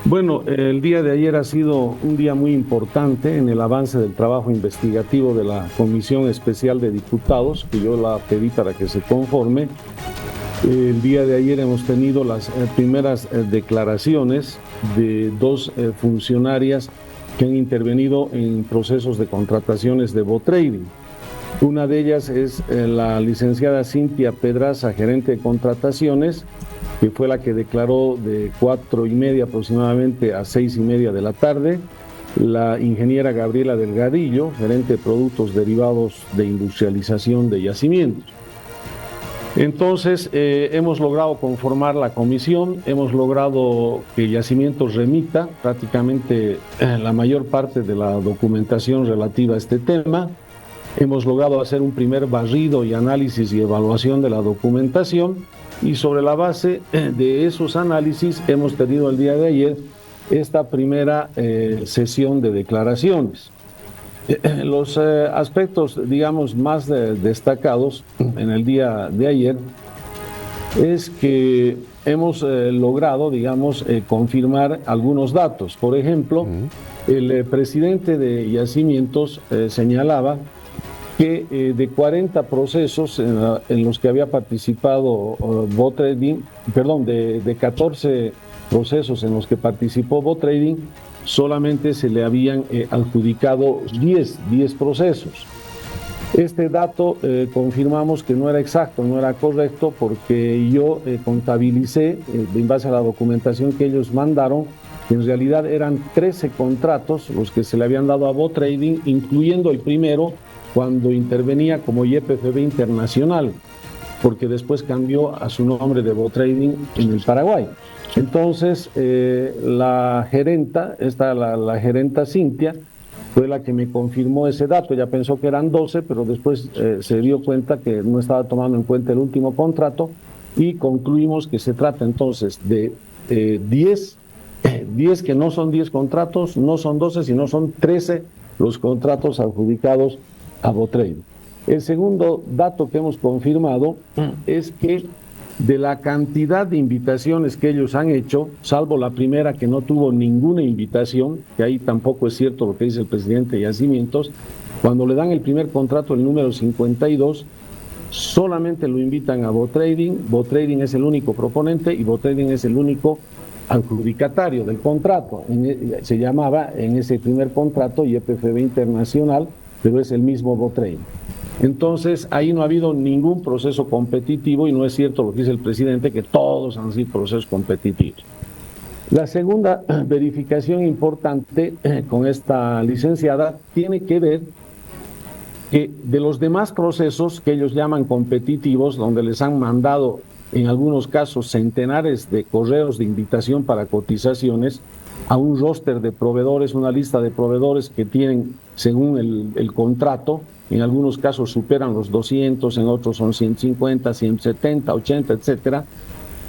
Bueno, el día de ayer ha sido un día muy importante en el avance del trabajo investigativo de la Comisión Especial de Diputados, que yo la pedí para que se conforme. El día de ayer hemos tenido las primeras declaraciones de dos funcionarias que han intervenido en procesos de contrataciones de BotTrading. Una de ellas es la licenciada Cintia Pedraza, gerente de contrataciones, que fue la que declaró de 4:30 aproximadamente a 6:30 de la tarde. La ingeniera Gabriela Delgadillo, gerente de productos derivados de industrialización de yacimientos. Entonces, hemos logrado conformar la comisión, hemos logrado que Yacimientos remita prácticamente la mayor parte de la documentación relativa a este tema. Hemos logrado hacer un primer barrido y análisis y evaluación de la documentación, y sobre la base de esos análisis hemos tenido el día de ayer esta primera sesión de declaraciones. Los aspectos, digamos, más destacados en el día de ayer es que hemos logrado, digamos, confirmar algunos datos. Por ejemplo, el presidente de Yacimientos señalaba que de 40 procesos en los que había participado BotTrading, perdón, de 14 procesos en los que participó BotTrading, solamente se le habían adjudicado 10 procesos. Este dato confirmamos que no era exacto, no era correcto, porque yo contabilicé, en base a la documentación que ellos mandaron, que en realidad eran 13 contratos los que se le habían dado a BotTrading, incluyendo el primero, cuando intervenía como YPFB Internacional, porque después cambió a su nombre de BotTrading en el Paraguay. Entonces, la gerenta, la gerenta Cintia, fue la que me confirmó ese dato. Ella pensó que eran 12, pero después se dio cuenta que no estaba tomando en cuenta el último contrato, y concluimos que se trata entonces de 10 que no son 10 contratos, no son 12, sino son 13 los contratos adjudicados a BotTrading. El segundo dato que hemos confirmado es que de la cantidad de invitaciones que ellos han hecho, salvo la primera que no tuvo ninguna invitación, que ahí tampoco es cierto lo que dice el presidente de Yacimientos, cuando le dan el primer contrato, el número 52, solamente lo invitan a BotTrading. BotTrading es el único proponente y BotTrading es el único adjudicatario del contrato. Se llamaba en ese primer contrato YPFB Internacional, pero es el mismo BotTrading. Entonces, ahí no ha habido ningún proceso competitivo, y no es cierto lo que dice el presidente, que todos han sido procesos competitivos. La segunda verificación importante con esta licenciada tiene que ver que de los demás procesos que ellos llaman competitivos, donde les han mandado en algunos casos centenares de correos de invitación para cotizaciones a un roster de proveedores, una lista de proveedores que tienen, según el contrato, en algunos casos superan los 200, en otros son 150, 170, 80, etcétera.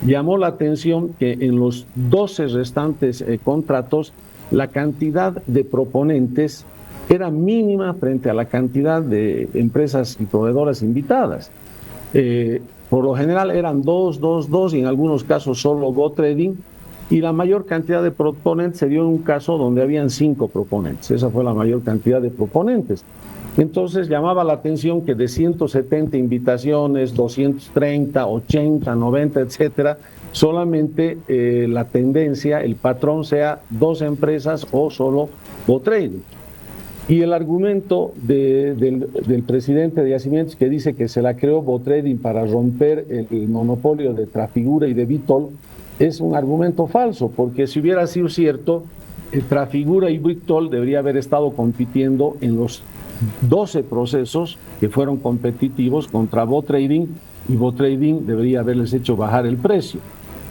Llamó la atención que en los 12 restantes contratos la cantidad de proponentes era mínima frente a la cantidad de empresas y proveedoras invitadas. Por lo general eran 2, y en algunos casos solo BotTrading, y la mayor cantidad de proponentes se dio en un caso donde habían 5 proponentes. Esa fue la mayor cantidad de proponentes. Entonces llamaba la atención que de 170 invitaciones, 230, 80, 90, etcétera, solamente la tendencia, el patrón sea 2 empresas o solo BotTrading. Y el argumento del presidente de Yacimientos, que dice que se la creó BotTrading para romper el monopolio de Trafigura y de Vitol, es un argumento falso, porque si hubiera sido cierto, Trafigura y Vitol debería haber estado compitiendo en los 12 procesos que fueron competitivos contra BotTrading, y BotTrading debería haberles hecho bajar el precio.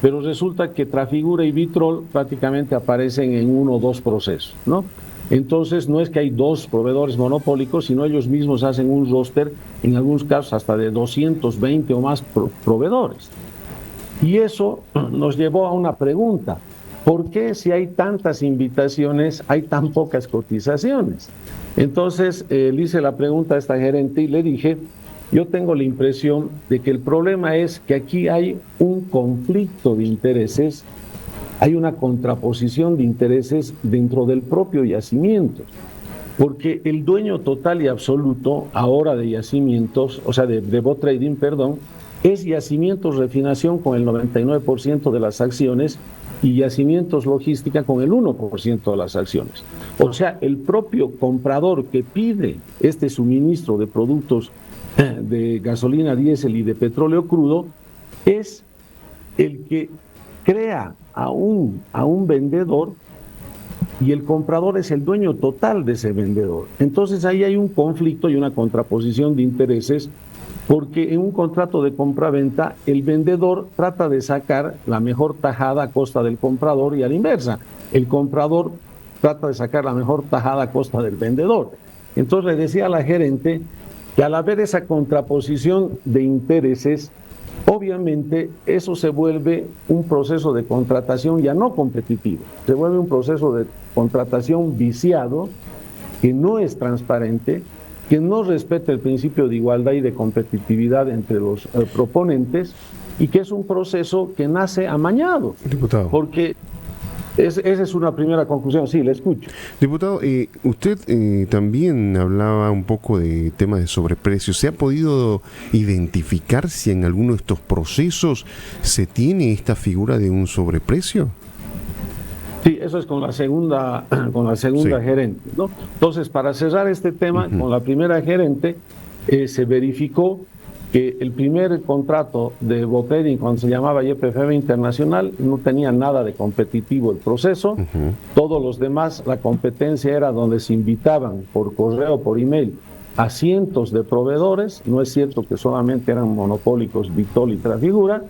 Pero resulta que Trafigura y Vitol prácticamente aparecen en 1 o 2 procesos, ¿no? Entonces no es que hay 2 proveedores monopólicos, sino ellos mismos hacen un roster, en algunos casos hasta de 220 o más proveedores. Y eso nos llevó a una pregunta: ¿por qué, si hay tantas invitaciones, hay tan pocas cotizaciones? Entonces le hice la pregunta a esta gerente y le dije: yo tengo la impresión de que el problema es que aquí hay un conflicto de intereses hay una contraposición de intereses dentro del propio yacimiento, porque el dueño total y absoluto ahora de yacimientos, o sea, de bot trading, perdón, es Yacimientos Refinación con el 99% de las acciones y Yacimientos Logística con el 1% de las acciones. O sea, el propio comprador que pide este suministro de productos de gasolina, diésel y de petróleo crudo es el que crea a un vendedor y el comprador es el dueño total de ese vendedor. Entonces ahí hay un conflicto y una contraposición de intereses, porque en un contrato de compra-venta el vendedor trata de sacar la mejor tajada a costa del comprador y a la inversa. El comprador trata de sacar la mejor tajada a costa del vendedor. Entonces le decía a la gerente que al haber esa contraposición de intereses, obviamente eso se vuelve un proceso de contratación ya no competitivo, se vuelve un proceso de contratación viciado, que no es transparente, que no respeta el principio de igualdad y de competitividad entre los proponentes, y que es un proceso que nace amañado. Diputado. Porque esa es una primera conclusión. Sí, le escucho. Diputado, usted también hablaba un poco de temas de sobreprecios. ¿Se ha podido identificar si en alguno de estos procesos se tiene esta figura de un sobreprecio? Sí, eso es con la segunda sí, gerente, ¿no? Entonces, para cerrar este tema, con la primera gerente se verificó que el primer contrato de bot trading, cuando se llamaba YPFB Internacional, no tenía nada de competitivo el proceso. Todos los demás, la competencia era donde se invitaban por correo, por email, a cientos de proveedores. No es cierto que solamente eran monopólicos Vitol y Trafigura.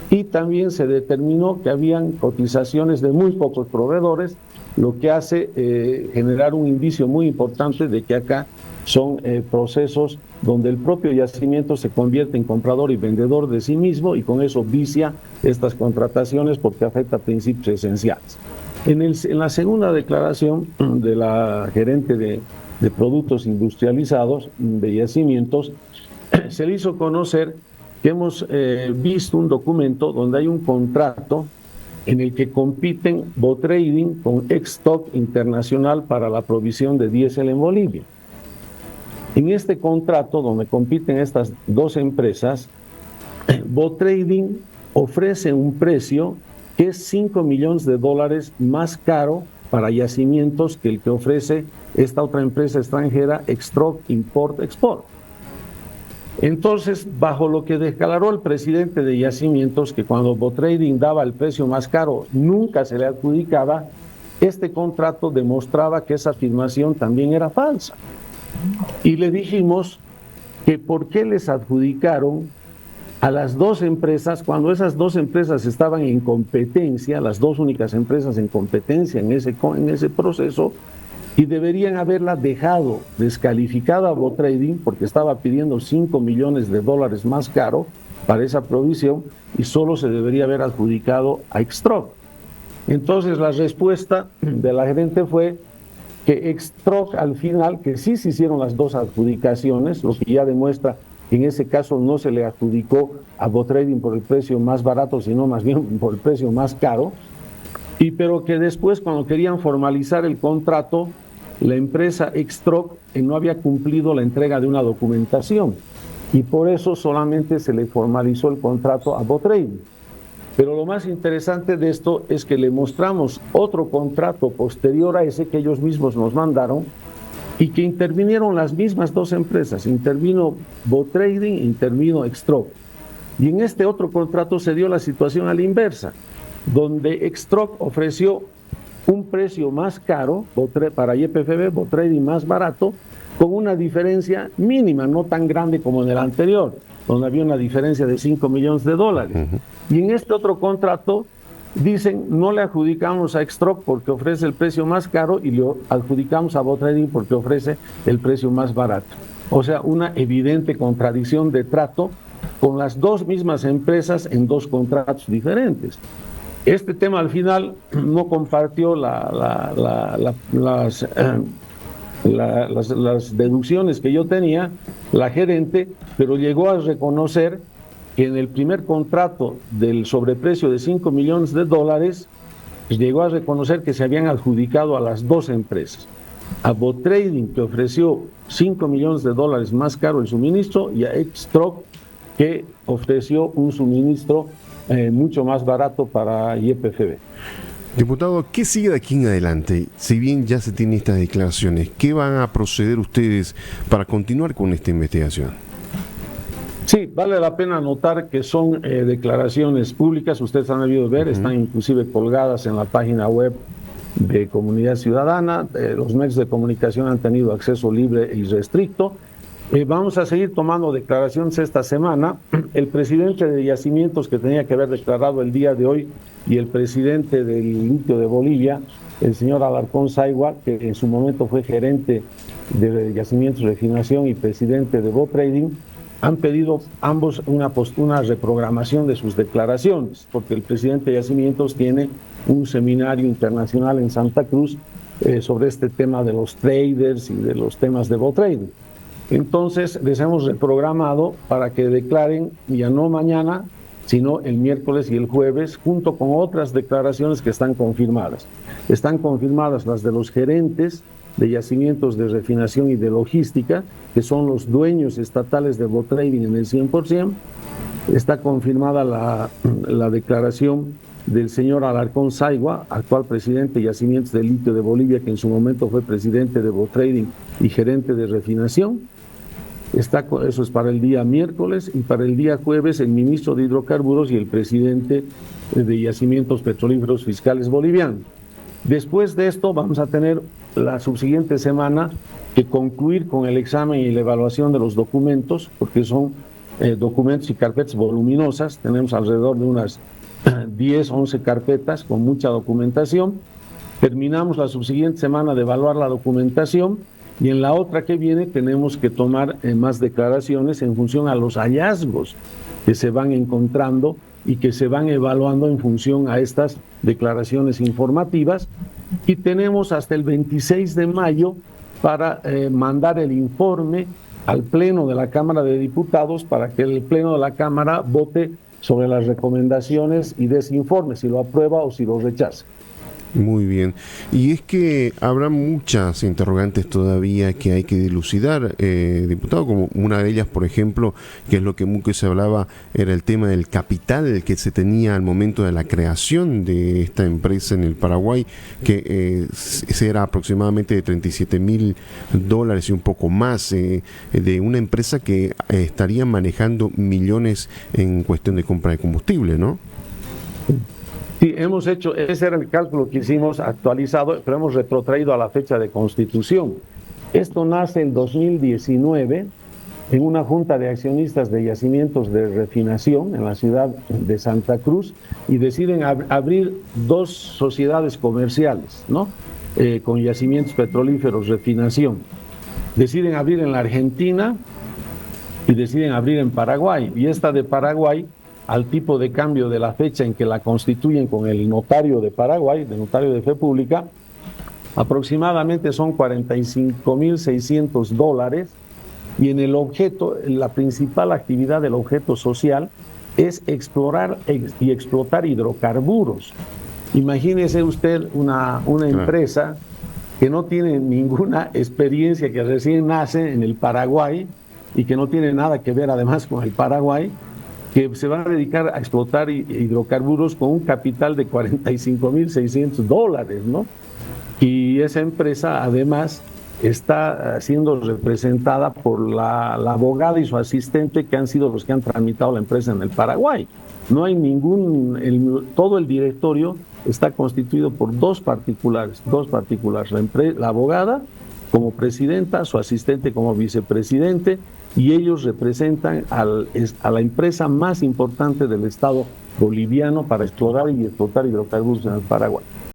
Y también se determinó que habían cotizaciones de muy pocos proveedores, lo que hace generar un indicio muy importante de que acá son procesos donde el propio yacimiento se convierte en comprador y vendedor de sí mismo, y con eso vicia estas contrataciones porque afecta principios esenciales. En la segunda declaración de la gerente de productos industrializados de yacimientos, se le hizo conocer que hemos visto un documento donde hay un contrato en el que compiten bot trading con Extoc Internacional para la provisión de diésel en Bolivia. En este contrato, donde compiten estas dos empresas, bot trading ofrece un precio que es $5 millones más caro para yacimientos que el que ofrece esta otra empresa extranjera, Extoc Import Export. Entonces, bajo lo que declaró el presidente de Yacimientos, que cuando bot trading daba el precio más caro nunca se le adjudicaba, este contrato demostraba que esa afirmación también era falsa. Y le dijimos que por qué les adjudicaron a las dos empresas cuando esas dos empresas estaban en competencia, las dos únicas empresas en competencia en ese proceso, y deberían haberla dejado descalificada a bot trading porque estaba pidiendo $5 millones más caro para esa provisión, y solo se debería haber adjudicado a Extoc. Entonces la respuesta de la gerente fue que Extoc al final, que sí se hicieron las dos adjudicaciones, lo que ya demuestra que en ese caso no se le adjudicó a bot trading por el precio más barato, sino más bien por el precio más caro, pero que después, cuando querían formalizar el contrato, la empresa Extoc no había cumplido la entrega de una documentación, y por eso solamente se le formalizó el contrato a bot trading. Pero lo más interesante de esto es que le mostramos otro contrato posterior a ese que ellos mismos nos mandaron, y que intervinieron las mismas dos empresas. Intervino bot trading, intervino Extoc. Y en este otro contrato se dio la situación a la inversa, donde Extoc ofreció un precio más caro para YPFB, bot trading más barato, con una diferencia mínima, no tan grande como en el anterior, donde había una diferencia de $5 millones. Y en este otro contrato dicen, no le adjudicamos a Extoc porque ofrece el precio más caro, y le adjudicamos a bot trading porque ofrece el precio más barato. O sea, una evidente contradicción de trato con las dos mismas empresas en dos contratos diferentes. Este tema al final no compartió las deducciones que yo tenía, la gerente, pero llegó a reconocer que en el primer contrato del sobreprecio de $5 millones, llegó a reconocer que se habían adjudicado a las dos empresas. A Botrading, que ofreció $5 millones más caro el suministro, y a Extroc, que ofreció un suministro mucho más barato para YPFB. Diputado, ¿qué sigue de aquí en adelante? Si bien ya se tienen estas declaraciones, ¿qué van a proceder ustedes para continuar con esta investigación? Sí, vale la pena notar que son declaraciones públicas, ustedes han debido ver, están inclusive colgadas en la página web de Comunidad Ciudadana, los medios de comunicación han tenido acceso libre e irrestricto. Vamos a seguir tomando declaraciones esta semana. El presidente de Yacimientos, que tenía que haber declarado el día de hoy, y el presidente del litio de Bolivia, el señor Alarcón Saigua, que en su momento fue gerente de Yacimientos de Refinación y presidente de Botrading, han pedido ambos una reprogramación de sus declaraciones, porque el presidente de Yacimientos tiene un seminario internacional en Santa Cruz sobre este tema de los traders y de los temas de Botrading. Entonces les hemos reprogramado para que declaren ya no mañana, sino el miércoles y el jueves, junto con otras declaraciones que están confirmadas. Están confirmadas las de los gerentes de yacimientos de refinación y de logística, que son los dueños estatales de Botrading en el 100%. Está confirmada la declaración del señor Alarcón Saigua, actual presidente de Yacimientos de Litio de Bolivia, que en su momento fue presidente de Botrading y gerente de refinación. Eso es para el día miércoles, y para el día jueves el ministro de Hidrocarburos y el presidente de Yacimientos Petrolíferos Fiscales Bolivianos. Después de esto vamos a tener la subsiguiente semana que concluir con el examen y la evaluación de los documentos, porque son documentos y carpetas voluminosas. Tenemos alrededor de unas 10, 11 carpetas con mucha documentación. Terminamos la subsiguiente semana de evaluar la documentación, y en la otra que viene tenemos que tomar más declaraciones en función a los hallazgos que se van encontrando y que se van evaluando en función a estas declaraciones informativas. Y tenemos hasta el 26 de mayo para mandar el informe al Pleno de la Cámara de Diputados, para que el Pleno de la Cámara vote sobre las recomendaciones y dé ese informe, si lo aprueba o si lo rechaza. Muy bien. Y es que habrá muchas interrogantes todavía que hay que dilucidar, diputado, como una de ellas, por ejemplo, que es lo que mucho se hablaba, era el tema del capital que se tenía al momento de la creación de esta empresa en el Paraguay, que era aproximadamente de $37.000 y un poco más, de una empresa que estaría manejando millones en cuestión de compra de combustible, ¿no? Sí, hemos hecho, ese era el cálculo que hicimos actualizado, pero hemos retrotraído a la fecha de constitución. Esto nace en 2019 en una junta de accionistas de yacimientos de refinación en la ciudad de Santa Cruz, y deciden abrir dos sociedades comerciales, ¿no? Con yacimientos petrolíferos, refinación. Deciden abrir en la Argentina y deciden abrir en Paraguay, y esta de Paraguay, al tipo de cambio de la fecha en que la constituyen con el notario de Paraguay, el notario de fe pública, aproximadamente son $45.600, y en el objeto, la principal actividad del objeto social es explorar y explotar hidrocarburos. Imagínese usted una empresa que no tiene ninguna experiencia, que recién nace en el Paraguay y que no tiene nada que ver además con el Paraguay, que se van a dedicar a explotar hidrocarburos con un capital de $45.600, ¿no? Y esa empresa además está siendo representada por la abogada y su asistente, que han sido los que han tramitado la empresa en el Paraguay. No hay todo el directorio está constituido por dos particulares, la abogada como presidenta, su asistente como vicepresidente, y ellos representan a la empresa más importante del Estado boliviano para explorar y explotar hidrocarburos en el Paraguay.